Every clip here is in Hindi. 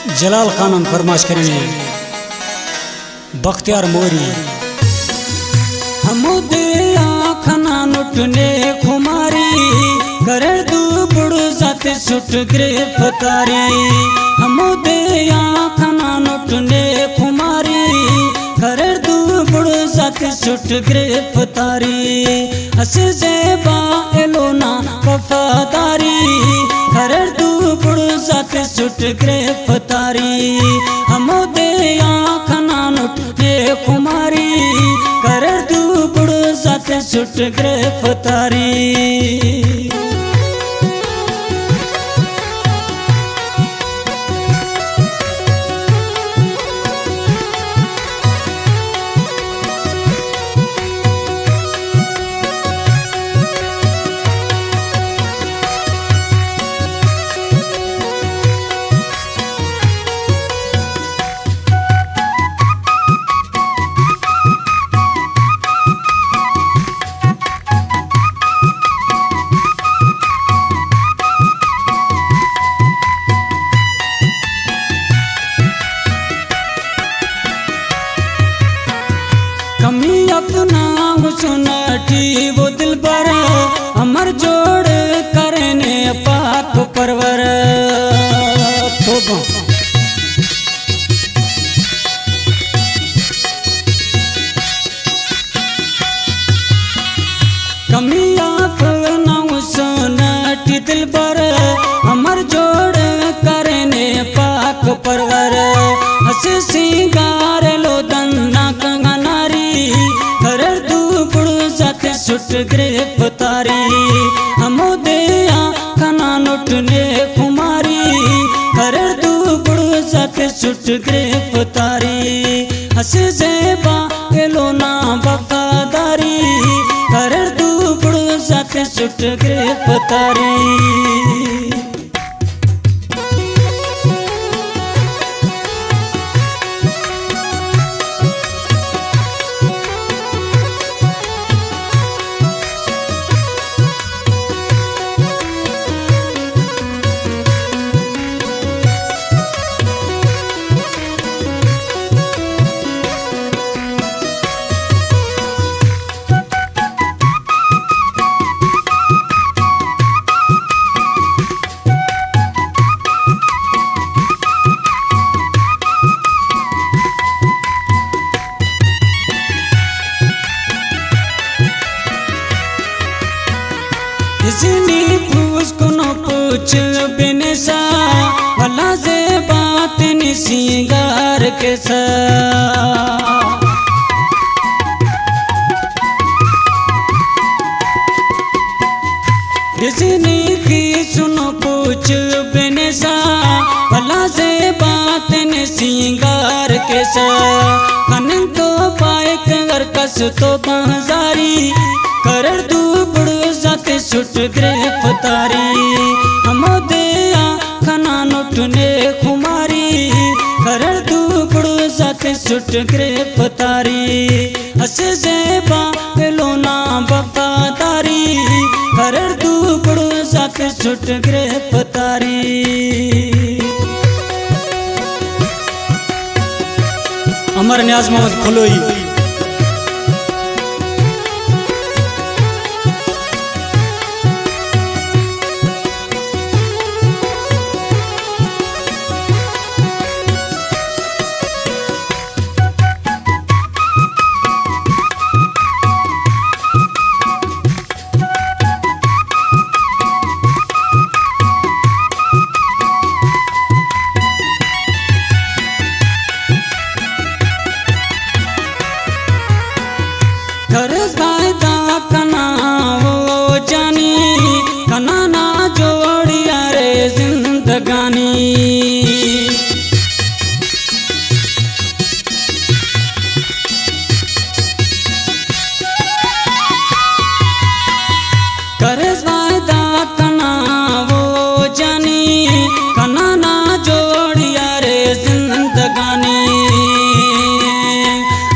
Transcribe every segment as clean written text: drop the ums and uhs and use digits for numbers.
जलाल खानम फरमाश करेंगे बख्तियार मोरी। हम दे आखना नुटने खुमारी करे दू बुड़ जाते सुट गिरफ्तारी। हम दे आखना नुटने खुमारी करे दू बुड़ जाते सुट गिरफ्तारी। हस जेबा एलोना वफादारी करे दू बुड़ जाते सुट गिरफ्तारी। हम दे आखना नुटने खुमारी करे दू बुड़ जाते सुट गिरफ्तारी। कमी अपना सुनठी वो दिल पर अमर जोड़ करने पाक परवर। कमी अपना सुनठी दिल पर अमर जोड़ करने पाक परवर। हस सिंगार लो दन्ना सुट गिरफ्तारी। हम दे आखना नुटने खुमारी करे दू बुड़ जाते सुट गिरफ्तारी। हस जेबा एलोना वफादारी करे दू बुड़ जाते सुट गिरफ्तारी। इसनी पूछ को न पूछ बिनसा भला से बात नि सिंगार के सा। इसनी की सुनो पूछ बिनसा भला से बात नि सिंगार के सा। खन तो पाए कर कस तो बाजारी कर दू बुड़ जाते सुट गिरफ्तारी। हम दे आखना नुटने खुमारी करे दू बुड़ जाते सुट गिरफ्तारी। हस जेबा एलोना वफादारी करे दू बुड़ जाते सुट गिरफ्तारी। अमर न्याज मोहम्मद खलोई। खरस फायदा कना वो जानी कना ना जोड़िया रे जिंदगानी। खरस फायदा कना वो जानी कना ना जोड़िया रे जिंदगानी।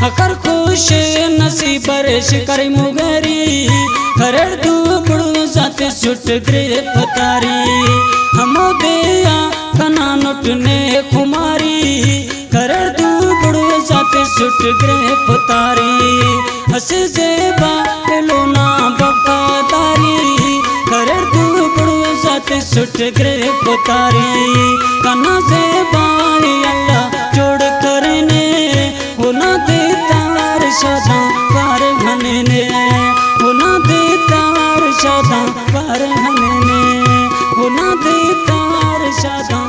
अकर खुश नसीब शिकर मुगरी करे दू बुड़ जाते सुट गिरफ्तारी। हम दे कना नुटने कुमारी कर दू बुढ़वे जाते सुट गिरफ्तारी हंस जेबा लोना वफादारी कर दू बुढ़वे जाते सुट गिरफ्तारी कना जेबा अल्लाह जोड़ करने होना देता शादा पार घने होना देता शादा पार घने होना देता शादा